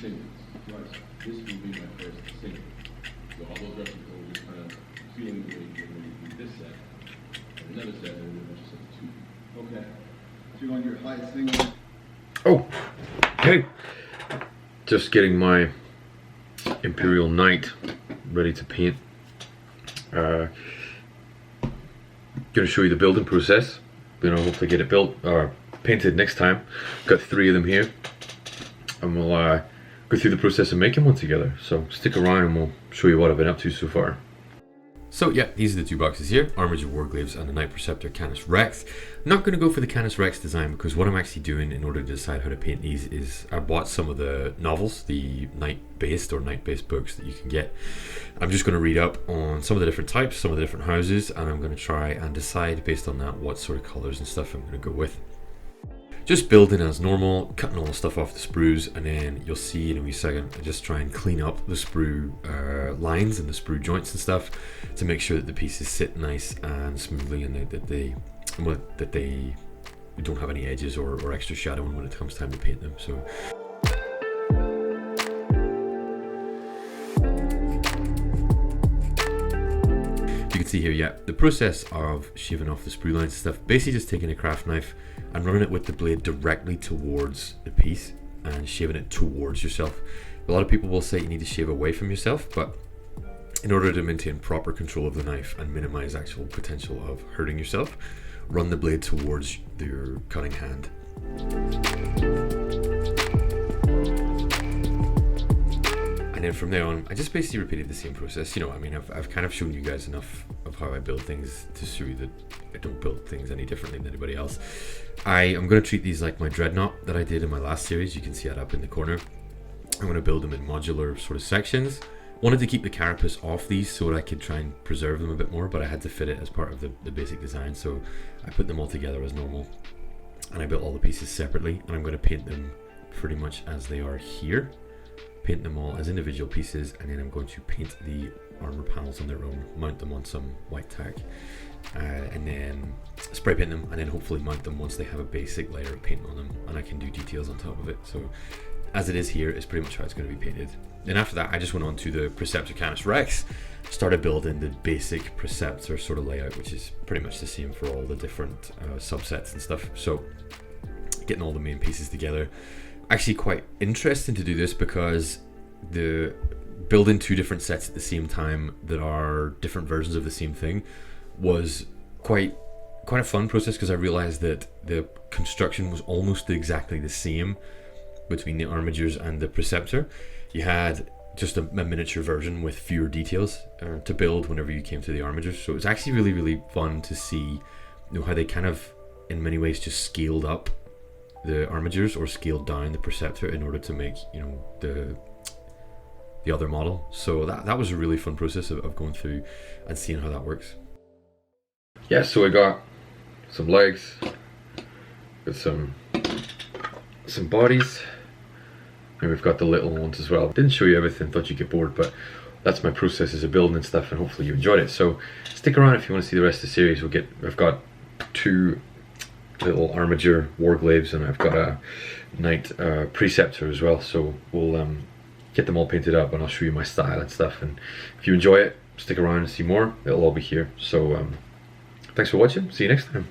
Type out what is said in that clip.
singles. Right. This will be my first single. So all those replicas will just kind of feeling the way you're going to do this set. And another set, and then there's set two. Okay. So you want your highest single? Oh, okay. Just getting my Imperial Knight ready to paint. Going to show you the building process. Hopefully get it built or painted next time. Got 3 of them here, and we'll go through the process of making one together. So stick around and we'll show you what I've been up to so far. So yeah, these are the 2 boxes here, Armiger Warglaives and the Knight Preceptor Canis Rex. I'm not going to go for the Canis Rex design because what I'm actually doing in order to decide how to paint these is I bought some of the novels, the Knight-based or Knight-based books that you can get. I'm just going to read up on some of the different types, some of the different houses, and I'm going to try and decide based on that what sort of colours and stuff I'm going to go with. Just building as normal, cutting all the stuff off the sprues, and then you'll see in a wee second, I just try and clean up the sprue lines and the sprue joints and stuff to make sure that the pieces sit nice and smoothly and that they don't have any edges or extra shadowing when it comes time to paint them. So. You can see here, yeah, the process of shaving off the sprue lines and stuff, basically just taking a craft knife and running it with the blade directly towards the piece and shaving it towards yourself. A lot of people will say you need to shave away from yourself, but in order to maintain proper control of the knife and minimize actual potential of hurting yourself, run the blade towards your cutting hand. And then from there on, I just basically repeated the same process. I've kind of shown you guys enough of how I build things to show you that I don't build things any differently than anybody else. I am going to treat these like my dreadnought that I did in my last series. You can see it up in the corner. I'm going to build them in modular sort of sections. Wanted to keep the carapace off these so that I could try and preserve them a bit more, but I had to fit it as part of the basic design, so I put them all together as normal. And I built all the pieces separately, and I'm going to paint them pretty much as they are here. Paint them all as individual pieces, and then I'm going to paint the armor panels on their own, mount them on some white tack, and then spray paint them, and then hopefully mount them once they have a basic layer of paint on them, and I can do details on top of it. So as it is here, it's pretty much how it's going to be painted. Then after that, I just went on to the Preceptor Canis Rex, started building the basic Preceptor sort of layout, which is pretty much the same for all the different subsets and stuff. So getting all the main pieces together. Actually quite interesting to do this because the building 2 different sets at the same time that are different versions of the same thing was quite a fun process, because I realized that the construction was almost exactly the same between the Armigers and the Preceptor. You had just a miniature version with fewer details to build whenever you came to the Armigers. So it was actually really, really fun to see how they kind of in many ways just scaled up the Armigers or scaled down the Preceptor in order to make the other model. So that was a really fun process of going through and seeing how that works. Yeah, so I got some legs with some bodies, and we've got the little ones as well. Didn't show you everything, thought you'd get bored, but that's my processes of building and stuff, and hopefully you enjoyed it. So stick around if you want to see the rest of the series. I've got 2 little Armiger Warglaives, and I've got a Knight Preceptor as well, so we'll get them all painted up and I'll show you my style and stuff. And if you enjoy it, stick around and see more. It'll all be here. So thanks for watching, see you next time.